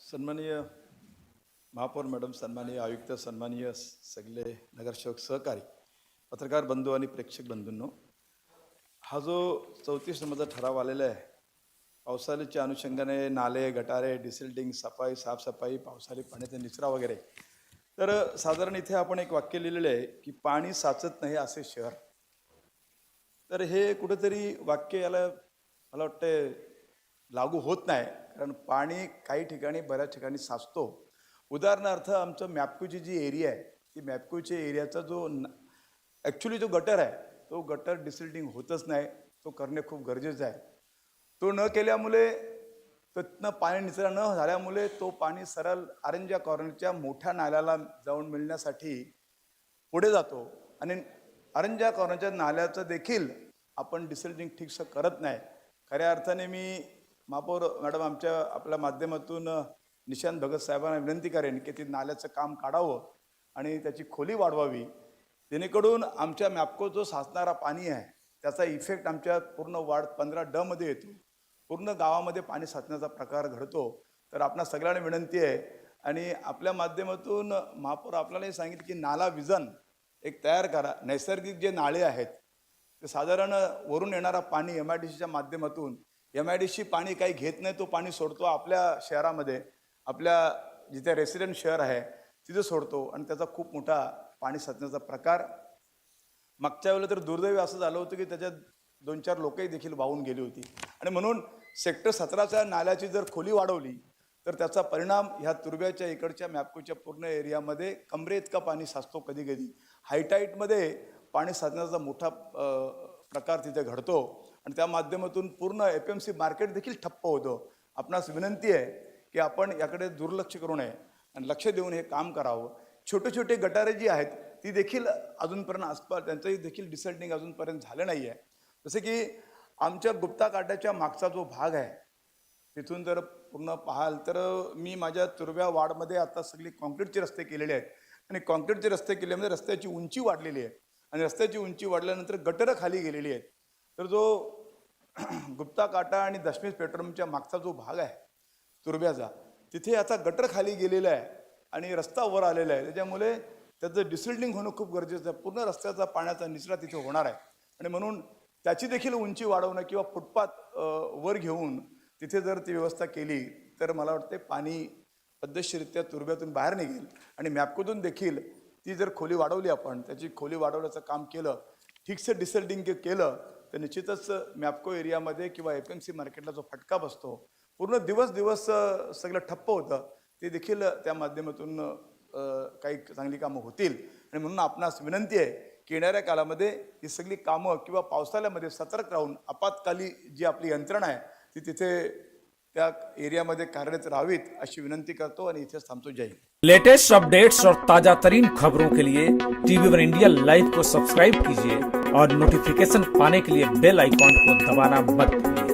सन्माननीय महापौर मॅडम, सन्माननीय आयुक्त, सन्माननीय सगळे नगरसेवक, सहकारी, पत्रकार बंधू आणि प्रेक्षक बंधूंनो, हा जो 34 नंबरचा ठराव आलेला आहे, पावसाळ्याच्या अनुषंगाने नाले, गटारे, डिसिल्टिंग, सफाई, साफसफाई, पावसाळी पाण्याचा निचरा वगैरे, तर साधारण इथे आपण एक वाक्य लिहिलेलं आहे की पाणी साचत नाही असे शहर. तर हे कुठेतरी वाक्य याला मला वाटतं लागू होत नाही, कारण पाणी काही ठिकाणी बऱ्याच ठिकाणी साचतो. उदाहरणार्थ आमचं मॅप्कोची जी एरिया आहे, ती मॅप्कोच्या एरियाचा जो ॲक्च्युली जो गटर आहे, तो गटर डिसिल्टिंग होतच नाही, तो करणे खूप गरजेचं आहे. तो न केल्यामुळे, तिथनं पाणी निचरा न झाल्यामुळे तो पाणी सरळ आरंजा कॉर्नरच्या मोठ्या नाल्याला जाऊन मिळण्यासाठी पुढे जातो आणि आरंजा कॉर्नरच्या नाल्याचं देखील आपण डिसिल्टिंग ठीकसं करत नाही. खऱ्या अर्थाने मी महापौर मॅडम आपल्या माध्यमातून निशांत भगत साहेबांना विनंती करेन की ते नाल्याचं काम काढावं आणि त्याची खोली वाढवावी, जेणेकरून आमच्या मॅप्को जो साचणारा पाणी आहे त्याचा इफेक्ट आमच्या पूर्ण वार्ड 15D मध्ये येतो, पूर्ण गावामध्ये पाणी साचण्याचा प्रकार घडतो. तर आपणा सगळ्यांना विनंती आहे आणि आपल्या माध्यमातून महापौर आपल्यालाही सांगितलं की नाला विजन एक तयार करा. नैसर्गिक जे नाळे आहेत ते साधारण वरून येणारा पाणी MIDCच्या माध्यमातून, MIDC पाणी काही घेत नाही, तो पाणी सोडतो आपल्या शहरामध्ये, आपल्या जिथे रेसिडेंट शहर आहे तिथे सोडतो आणि त्याचा खूप मोठा पाणी साचण्याचा प्रकार. मागच्या वेळेला तर दुर्दैवी असं झालं होतं की त्याच्यात 2-4 लोकही देखील वाहून गेली होती. आणि म्हणून सेक्टर 17च्या नाल्याची जर खोली वाढवली तर त्याचा परिणाम ह्या तुर्ब्याच्या इकडच्या मॅप्कोच्या पूर्ण एरियामध्ये कमरे इतका पाणी साचतो. कधी कधी हायटाईटमध्ये पाणी साचण्याचा मोठा प्रकार तिथे घडतो आणि त्या माध्यमातून पूर्ण FMC मार्केट देखील ठप्प होतं. आपणास विनंती आहे की आपण याकडे दुर्लक्ष करू नये आणि लक्ष देऊन हे काम करावं. छोटे छोटे गटारे जी आहेत ती देखील अजूनपर्यंत आसपास त्यांचंही देखील डिसल्टिंग अजूनपर्यंत झालं नाही आहे. जसे की आमच्या गुप्ता काट्याच्या मागचा जो भाग आहे तिथून जर पूर्ण पाहाल तर मी माझ्या तुर्ब्या वार्डमध्ये आता सगळे कॉन्क्रीटचे रस्ते केलेले आहेत आणि कॉन्क्रीटचे रस्ते केल्यामुळे रस्त्याची उंची वाढलेली आहे आणि रस्त्याची उंची वाढल्यानंतर गटरं खाली गेलेली आहेत. तर जो गुप्ता काटा आणि दशमेश पेट्रोलच्या मागचा जो भाग आहे तुर्ब्याचा, तिथे आता गटर खाली गेलेला आहे आणि रस्ता वर आलेला आहे. त्याच्यामुळे त्याचं डिसिल्टिंग होणं खूप गरजेचं आहे. पूर्ण रस्त्याचा पाण्याचा निचरा तिथे होणार आहे आणि म्हणून त्याची देखील उंची वाढवणं किंवा फुटपाथ वर घेऊन तिथे जर ती व्यवस्था केली तर मला वाटते पाणी पद्धतशीररित्या तुर्ब्यातून बाहेर निघेल आणि मॅप्कोतून देखील ती जर खोली वाढवली, आपण त्याची खोली वाढवण्याचं काम केलं, ठीकसं डिसल्टिंग केलं तर निश्चितच मॅप्को एरियामध्ये किंवा FMC मार्केटला जो फटका बसतो, पूर्ण दिवस सगळं ठप्प होतं, ते देखील त्या माध्यमातून काही चांगली कामं होतील. आणि म्हणून आपणास विनंती आहे की येणाऱ्या काळामध्ये ही सगळी कामं किंवा पावसाळ्यामध्ये सतर्क राहून आपत्काली जी आपली यंत्रणा आहे ती तिथे त्या एरियामध्ये कार्यरत राहावीत अशी विनंती करतो आणि इथेच थांबतो. जय हिंद. लेटेस्ट अपडेट्स और ताजा तरीन खबरों के लिए TV1 इंडिया लाइव को सब्सक्राइब कीजिए और नोटिफिकेशन पाने के लिए बेल आइकॉन को दबाना मत भूलिए।